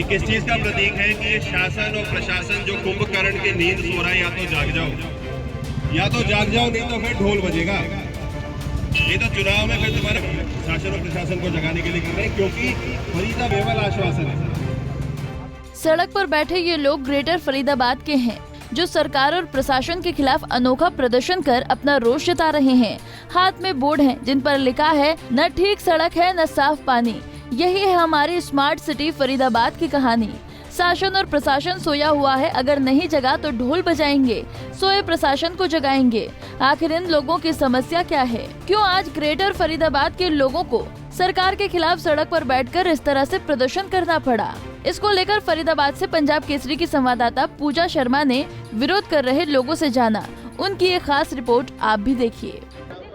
ये किस चीज का प्रतीक है कि ये शासन और प्रशासन जो कुंभकर्ण की नींद सो रहा है, या तो जाग जाओ नहीं तो फिर ढोल बजेगा। ये तो चुनाव में फिर तुम्हारे शासन और प्रशासन को जगाने के लिए कर रहे हैं, क्योंकि फरीदाबाद आश्वासन है। सड़क पर बैठे ये लोग ग्रेटर फरीदाबाद के हैं, जो सरकार और प्रशासन के खिलाफ अनोखा प्रदर्शन कर अपना रोष जता रहे हैं। हाथ में बोर्ड हैं जिन पर लिखा है, न ठीक सड़क है न साफ पानी। यही है हमारी स्मार्ट सिटी फरीदाबाद की कहानी। शासन और प्रशासन सोया हुआ है, अगर नहीं जगा तो ढोल बजाएंगे, सोए प्रशासन को जगाएंगे। आखिर इन लोगों की समस्या क्या है? क्यों आज ग्रेटर फरीदाबाद के लोगों को सरकार के खिलाफ सड़क पर बैठकर इस तरह से प्रदर्शन करना पड़ा? इसको लेकर फरीदाबाद से पंजाब केसरी की संवाददाता पूजा शर्मा ने विरोध कर रहे लोगों से जाना। उनकी एक खास रिपोर्ट आप भी देखिए।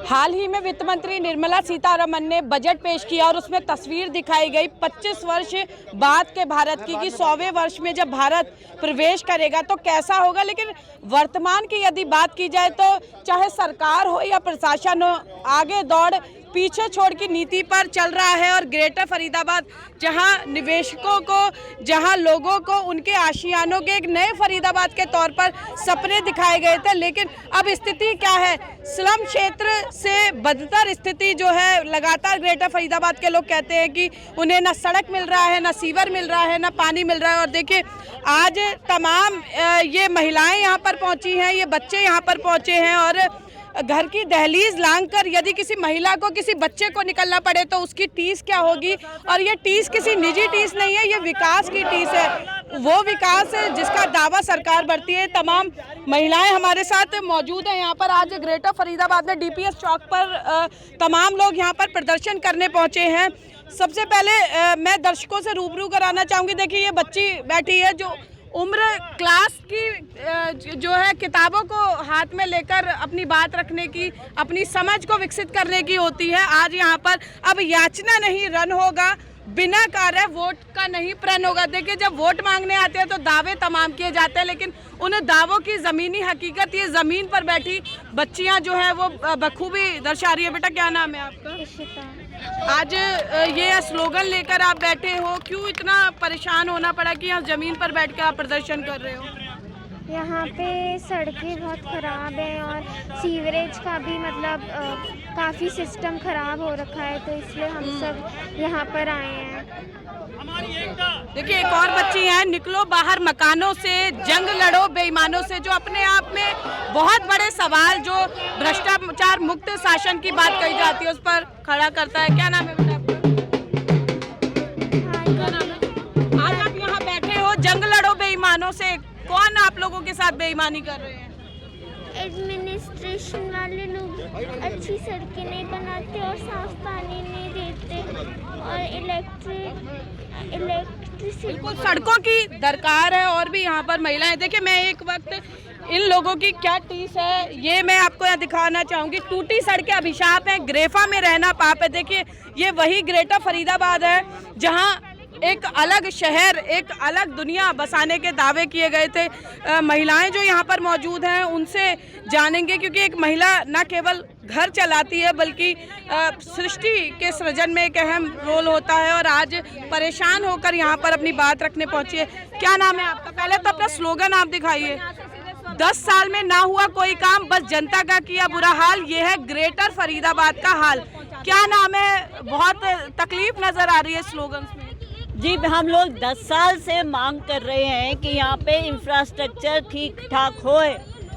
हाल ही में वित्त मंत्री निर्मला सीतारमण ने बजट पेश किया और उसमें तस्वीर दिखाई गई 25 वर्ष बाद के भारत की, कि 100वें वर्ष में जब भारत प्रवेश करेगा तो कैसा होगा। लेकिन वर्तमान की यदि बात की जाए तो चाहे सरकार हो या प्रशासन हो, आगे दौड़ पीछे छोड़ की नीति पर चल रहा है। और ग्रेटर फरीदाबाद जहां निवेशकों को, जहां लोगों को उनके आशियानों के एक नए फरीदाबाद के तौर पर सपने दिखाए गए थे, लेकिन अब स्थिति क्या है? स्लम क्षेत्र से बदतर स्थिति जो है, लगातार ग्रेटर फरीदाबाद के लोग कहते हैं कि उन्हें ना सड़क मिल रहा है, ना सीवर मिल रहा है, ना पानी मिल रहा है। और देखिए आज तमाम ये महिलाएं यहाँ पर पहुंची हैं, ये बच्चे यहाँ पर पहुंचे हैं और घर की दहलीज लांघकर यदि किसी महिला को, किसी बच्चे को निकलना पड़े तो उसकी टीस क्या होगी। और ये टीस किसी निजी टीस नहीं है, ये विकास की टीस है, वो विकास है जिसका दावा सरकार बढ़ती है। तमाम महिलाएं हमारे साथ मौजूद हैं यहाँ पर। आज ग्रेटर फरीदाबाद में डीपीएस चौक पर तमाम लोग यहाँ पर प्रदर्शन करने पहुँचे हैं। सबसे पहले मैं दर्शकों से रूबरू कराना चाहूँगी। देखिए ये बच्ची बैठी है जो उम्र क्लास की जो है, किताबों को हाथ में लेकर अपनी बात रखने की, अपनी समझ को विकसित करने की होती है। आज यहाँ पर अब याचना नहीं रन होगा, बिना कार्य वोट का नहीं प्रण होगा। देखिए जब वोट मांगने आते हैं तो दावे तमाम किए जाते हैं, लेकिन उन दावों की ज़मीनी हकीकत ये ज़मीन पर बैठी बच्चियाँ जो है वो बखूबी दर्शा रही है। बेटा क्या नाम है आपका? आज ये स्लोगन लेकर आप बैठे हो, क्यों इतना परेशान होना पड़ा कि यहाँ ज़मीन पर बैठकर आप प्रदर्शन कर रहे हो? यहाँ पे सड़कें बहुत ख़राब हैं और सीवरेज का भी मतलब काफ़ी सिस्टम ख़राब हो रखा है, तो इसलिए हम सब यहाँ पर आए हैं। देखिए एक और बच्ची है, निकलो बाहर मकानों से, जंग लड़ो बेईमानों से, जो अपने आप में बहुत बड़े सवाल, जो भ्रष्टाचार मुक्त शासन की बात कही जाती है उस पर खड़ा करता है। क्या नाम है बेटा आपका? क्या नाम है? आज आप यहाँ बैठे हो जंग लड़ो बेईमानों से, कौन आप लोगों के साथ बेईमानी कर रहे हैं? एडमिनिस्ट्रेशन वाले लोग अच्छी सड़कें नहीं बनाते और साफ पानी नहीं देते और इलेक्ट्रिसिटी। बिल्कुल सड़कों की दरकार है। और भी यहाँ पर महिलाएं, देखिए मैं एक वक्त इन लोगों की क्या टीस है ये मैं आपको यहाँ दिखाना चाहूँगी। टूटी सड़कें अभिशाप है, ग्रेफा में रहना पाप है। देखिए ये वही ग्रेटर फरीदाबाद है जहाँ एक अलग शहर, एक अलग दुनिया बसाने के दावे किए गए थे। महिलाएं जो यहाँ पर मौजूद हैं उनसे जानेंगे, क्योंकि एक महिला न केवल घर चलाती है बल्कि सृष्टि के सृजन में एक अहम रोल होता है। और आज परेशान होकर यहाँ पर अपनी बात रखने पहुँची है। क्या नाम है आपका? पहले तो अपना स्लोगन आप दिखाइए। 10 साल में ना हुआ कोई काम, बस जनता का किया बुरा हाल, ये है ग्रेटर फरीदाबाद का हाल। क्या नाम है? बहुत तकलीफ नजर आ रही है स्लोगन में। जी हम लोग 10 साल से मांग कर रहे हैं कि यहाँ पे इंफ्रास्ट्रक्चर ठीक ठाक होए,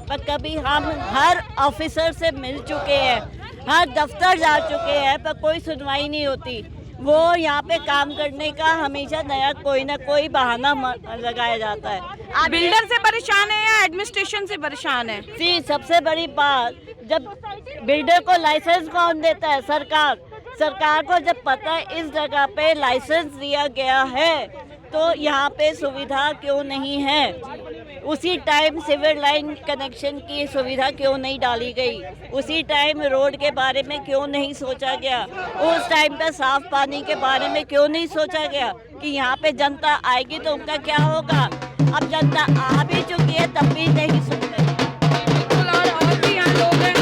पर कभी हम हर ऑफिसर से मिल चुके हैं, हर दफ्तर जा चुके हैं, पर कोई सुनवाई नहीं होती। वो यहाँ पे काम करने का हमेशा नया कोई ना कोई बहाना लगाया जाता है। आप बिल्डर से परेशान है या एडमिनिस्ट्रेशन से परेशान है? जी सबसे बड़ी बात, जब बिल्डर को लाइसेंस कौन देता है? सरकार को जब पता है इस जगह पे लाइसेंस दिया गया है तो यहाँ पे सुविधा क्यों नहीं है? उसी टाइम सिविल लाइन कनेक्शन की सुविधा क्यों नहीं डाली गई? उसी टाइम रोड के बारे में क्यों नहीं सोचा गया? उस टाइम पे साफ पानी के बारे में क्यों नहीं सोचा गया कि यहाँ पे जनता आएगी तो उनका क्या होगा? अब जनता आ भी चुकी है तब भी नहीं सुन रही। और भी यहाँ लोग हैं।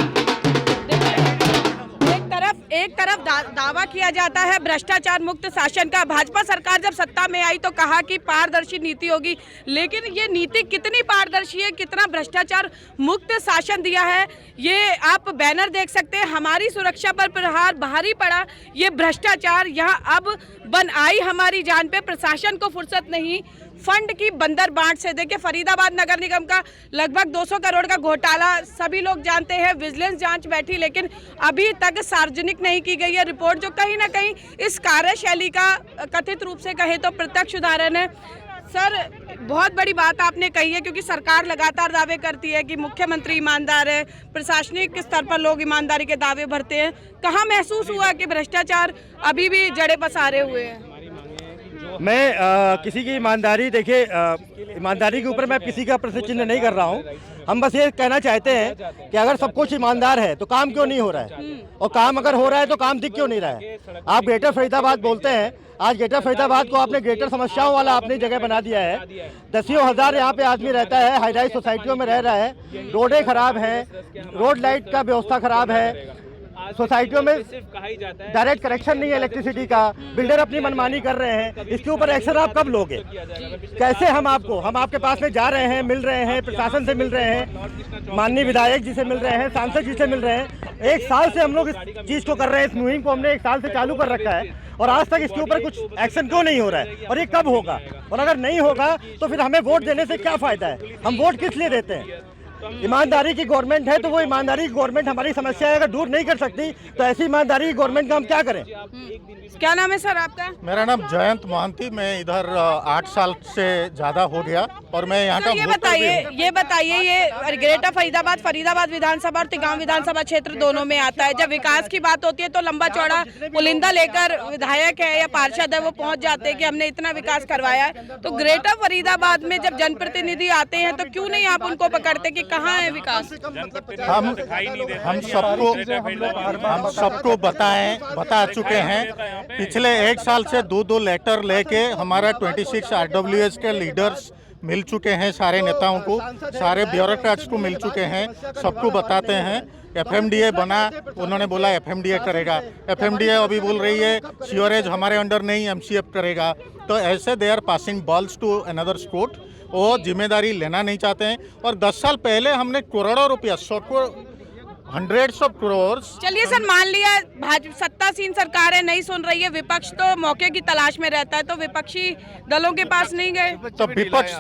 एक तरफ दावा किया जाता है भ्रष्टाचार मुक्त शासन का। भाजपा सरकार जब सत्ता सत्ता में आई तो कहा कि पारदर्शी नीति होगी, लेकिन ये नीति कितनी पारदर्शी है, कितना भ्रष्टाचार मुक्त शासन दिया है, ये आप बैनर देख सकते हैं। हमारी सुरक्षा पर प्रहार भारी पड़ा, ये भ्रष्टाचार यहाँ अब बन आई हमारी जान पे। प्रशासन को फुर्सत नहीं, फंड की बंदर बांट से। देखिए फरीदाबाद नगर निगम का लगभग 200 करोड़ का घोटाला सभी लोग जानते हैं, विजिलेंस जांच बैठी लेकिन अभी तक सार्वजनिक नहीं की गई है रिपोर्ट, जो कहीं ना कहीं इस कार्यशैली का कथित रूप से कहे तो प्रत्यक्ष उदाहरण है। सर, बहुत बड़ी बात आपने कही है, क्योंकि सरकार लगातार दावे करती है कि मुख्यमंत्री ईमानदार है, प्रशासनिक स्तर पर लोग ईमानदारी के दावे भरते हैं। कहाँ महसूस हुआ कि भ्रष्टाचार अभी भी जड़ें पसारे हुए हैं? मैं किसी की ईमानदारी, देखिए ईमानदारी के ऊपर मैं किसी का प्रश्न चिन्ह नहीं कर रहा हूँ। हम बस ये कहना चाहते हैं कि अगर सब कुछ ईमानदार है तो काम क्यों नहीं हो रहा है, और काम अगर हो रहा है तो काम दिख क्यों नहीं रहा है। आप ग्रेटर फरीदाबाद बोलते हैं, आज ग्रेटर फरीदाबाद को आपने ग्रेटर समस्याओं वाला अपनी जगह बना दिया है। दसियों हजार यहाँ पे आदमी रहता है, हाई राइज सोसाइटियों में रह रहा है, रोडें खराब हैं, रोड लाइट का व्यवस्था खराब है, सोसाइटियों में डायरेक्ट कनेक्शन नहीं है इलेक्ट्रिसिटी का, बिल्डर अपनी मनमानी कर रहे हैं। इसके ऊपर एक्शन आप कब लोगे? कैसे हम आपके पास में जा रहे हैं, मिल रहे हैं, प्रशासन से मिल रहे हैं, माननीय विधायक जी से मिल रहे हैं, सांसद जी से मिल रहे हैं। 1 साल से हम लोग इस चीज को कर रहे हैं, इस मुहिम को हमने 1 साल से चालू कर रखा है, और आज तक इसके ऊपर कुछ एक्शन क्यों नहीं हो रहा है, और ये कब होगा? और अगर नहीं होगा तो फिर हमें वोट देने से क्या फायदा है? हम वोट किस लिए देते हैं? ईमानदारी की गवर्नमेंट है तो वो ईमानदारी की गवर्नमेंट हमारी समस्या अगर दूर नहीं कर सकती तो ऐसी ईमानदारी की गवर्नमेंट का हम क्या करें? क्या नाम है सर आपका? मेरा नाम जयंत मोहंती, मैं इधर 8 साल से ज़्यादा हो गया और मैं यहाँ का ये बताइए ये ग्रेटर फरीदाबाद विधानसभा और तिगांव विधानसभा क्षेत्र दोनों में आता है। जब विकास की बात होती है तो लंबा चौड़ा पुलिंदा लेकर विधायक है या पार्षद है वो पहुंच जाते हैं कि हमने इतना विकास करवाया है। तो ग्रेटर फरीदाबाद में जब जनप्रतिनिधि आते हैं तो क्यों नहीं आप उनको पकड़ते कि कहाँ है विकास? हम सबको बता चुके हैं। पिछले 1 साल से 2 लेटर लेके हमारा 26 RWS के लीडर्स मिल चुके हैं, सारे नेताओं को, सारे ब्यूरोक्रेट्स को मिल चुके हैं, सबको बताते हैं। FMDA बना, उन्होंने बोला FMDA करेगा, FMDA अभी बोल रही है सीवरेज हमारे अंडर नहीं, MCF करेगा। तो ऐसे they are passing balls to another court, वो जिम्मेदारी लेना नहीं चाहते हैं। और 10 साल पहले हमने करोड़ों रुपया, hundreds of crores। चलिए सर, मान लिया भाजपा सत्तासीन सरकार है, नहीं सुन रही है, विपक्ष तो मौके की तलाश में रहता है, तो विपक्षी दलों के पास नहीं गए? तो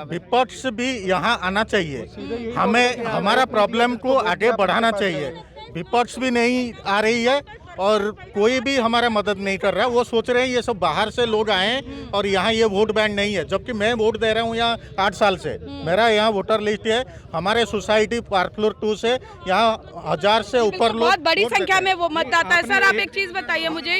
विपक्ष भी यहाँ आना चाहिए, हमें हमारा प्रॉब्लम को आगे बढ़ाना चाहिए। विपक्ष भी नहीं आ रही है और कोई भी हमारा मदद नहीं कर रहा है। वो सोच रहे हैं ये सब बाहर से लोग आए और यहाँ ये वोट बैंक नहीं है, जबकि मैं वोट दे रहा हूँ यहाँ 8 साल से। मेरा यहाँ वोटर लिस्ट है, हमारे सोसाइटी पार्क फ्लोर 2 से यहाँ 1000 से ऊपर लोग, बहुत बड़ी संख्या में वो मतदाता है। सर, आप एक चीज बताइए मुझे,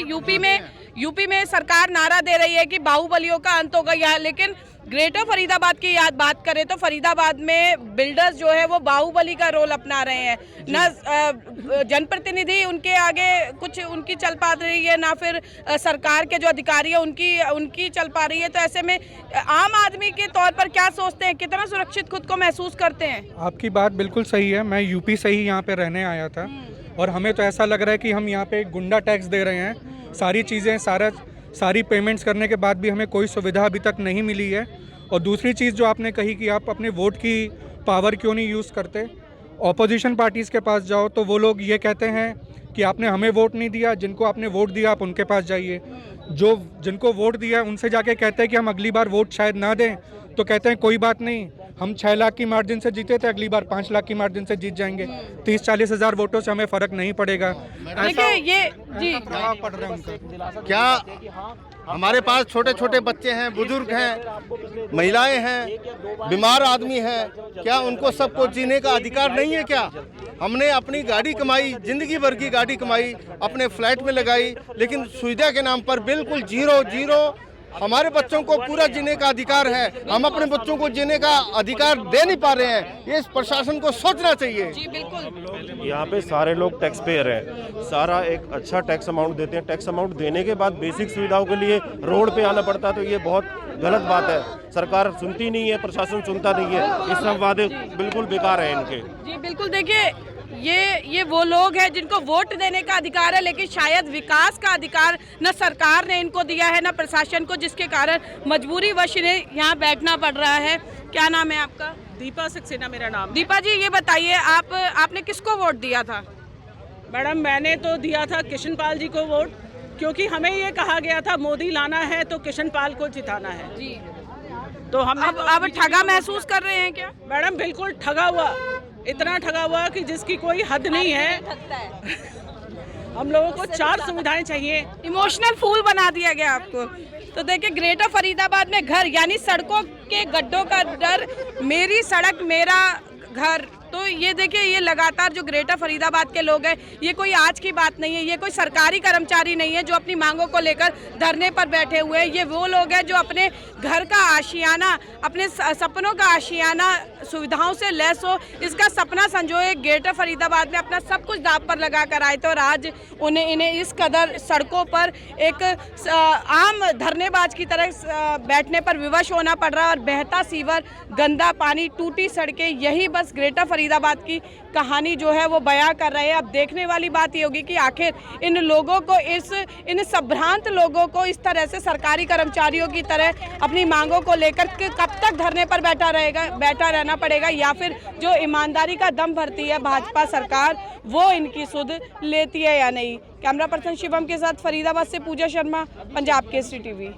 यूपी में सरकार नारा दे रही है कि बाहुबलियों का अंत होगा यहाँ, लेकिन ग्रेटर फरीदाबाद की बात करें तो फरीदाबाद में बिल्डर्स जो है वो बाहुबली का रोल अपना रहे हैं। न जनप्रतिनिधि उनके आगे कुछ उनकी चल पा रही है, ना फिर सरकार के जो अधिकारी है उनकी चल पा रही है। तो ऐसे में आम आदमी के तौर पर क्या सोचते हैं, कितना सुरक्षित खुद को महसूस करते हैं? आपकी बात बिल्कुल सही है। मैं यूपी से ही यहाँ पे रहने आया था और हमें तो ऐसा लग रहा है कि हम यहाँ पे गुंडा टैक्स दे रहे हैं। सारी चीज़ें सारी पेमेंट्स करने के बाद भी हमें कोई सुविधा अभी तक नहीं मिली है। और दूसरी चीज़ जो आपने कही कि आप अपने वोट की पावर क्यों नहीं यूज़ करते, ऑपोजिशन पार्टीज़ के पास जाओ तो वो लोग ये कहते हैं कि आपने हमें वोट नहीं दिया, जिनको आपने वोट दिया आप उनके पास जाइए। जिनको वोट दिया उनसे जाके कहते हैं कि हम अगली बार वोट शायद ना दें, तो कहते हैं कोई बात नहीं, हम 6 लाख की मार्जिन से जीते थे, अगली बार 5 लाख की मार्जिन से जीत जाएंगे। 30-40 हज़ार वोटों से हमें फ़र्क नहीं पड़ेगा। देखिए ये जी पड़ रहे हैं क्या हमारे पास छोटे छोटे बच्चे हैं, बुजुर्ग हैं, महिलाएं हैं, बीमार आदमी हैं, क्या उनको सबको जीने का अधिकार नहीं है? क्या हमने अपनी गाड़ी कमाई, जिंदगी भर की गाड़ी कमाई, अपने फ्लैट में लगाई, लेकिन सुविधा के नाम पर बिल्कुल जीरो। हमारे बच्चों को पूरा जीने का अधिकार है, हम अपने बच्चों को जीने का अधिकार दे नहीं पा रहे हैं। ये प्रशासन को सोचना चाहिए। जी बिल्कुल। यहाँ पे सारे लोग टैक्स पेयर हैं, सारा एक अच्छा टैक्स अमाउंट देते हैं। टैक्स अमाउंट देने के बाद बेसिक सुविधाओं के लिए रोड पे आना पड़ता है, तो ये बहुत गलत बात है। सरकार सुनती नहीं है, प्रशासन सुनता नहीं है, ये सब वादे बिल्कुल बेकार है इनके। जी बिल्कुल। देखिए ये वो लोग हैं जिनको वोट देने का अधिकार है, लेकिन शायद विकास का अधिकार न सरकार ने इनको दिया है न प्रशासन को, जिसके कारण मजबूरीवश इन्हें यहाँ बैठना पड़ रहा है। क्या नाम है आपका? दीपा सक्सेना मेरा नाम। दीपा जी, ये बताइए आपने किसको वोट दिया था? मैडम, मैंने तो दिया था किशन पाल जी को वोट, क्योंकि हमें ये कहा गया था मोदी लाना है तो किशन पाल को जिताना है जी। तो हम अब ठगा महसूस कर रहे हैं क्या? मैडम बिल्कुल ठगा हुआ, इतना ठगा हुआ कि जिसकी कोई हद नहीं है। हम लोगों को 4 सुविधाएं चाहिए। इमोशनल फूल बना दिया गया आपको। तो देखिए, ग्रेटर फरीदाबाद में घर यानी सड़कों के गड्ढों का डर, मेरी सड़क मेरा घर। तो ये देखिए, ये लगातार जो ग्रेटर फरीदाबाद के लोग हैं, ये कोई आज की बात नहीं है, ये कोई सरकारी कर्मचारी नहीं है जो अपनी मांगों को लेकर धरने पर बैठे हुए हैं। ये वो लोग हैं जो अपने घर का आशियाना, अपने सपनों का आशियाना सुविधाओं से लैस हो, इसका सपना संजोए ग्रेटर फरीदाबाद में अपना सब कुछ दांव पर लगा कर आए थे। और आज इन्हें इस कदर सड़कों पर एक आम धरनेबाज की तरह बैठने पर विवश होना पड़ रहा है। और बहता सीवर, गंदा पानी, टूटी सड़कें, यही बस ग्रेटर फरीदाबाद की कहानी जो है वो बयां कर रहे हैं। अब देखने वाली बात ये होगी कि आखिर इन लोगों को, इन संभ्रांत लोगों को इस तरह से सरकारी कर्मचारियों की तरह अपनी मांगों को लेकर कब तक धरने पर बैठा रहना पड़ेगा, या फिर जो ईमानदारी का दम भरती है भाजपा सरकार, वो इनकी सुध लेती है या नहीं। कैमरा पर्सन शिवम के साथ फरीदाबाद से पूजा शर्मा, पंजाब केसरी टीवी।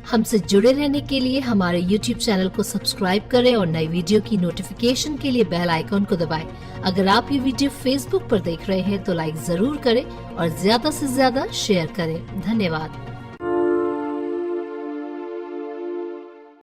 हमसे जुड़े रहने के लिए हमारे YouTube चैनल को सब्सक्राइब करें और नई वीडियो की नोटिफिकेशन के लिए बेल आइकॉन को दबाएं। अगर आप ये वीडियो Facebook पर देख रहे हैं तो लाइक जरूर करें और ज्यादा से ज्यादा शेयर करें। धन्यवाद।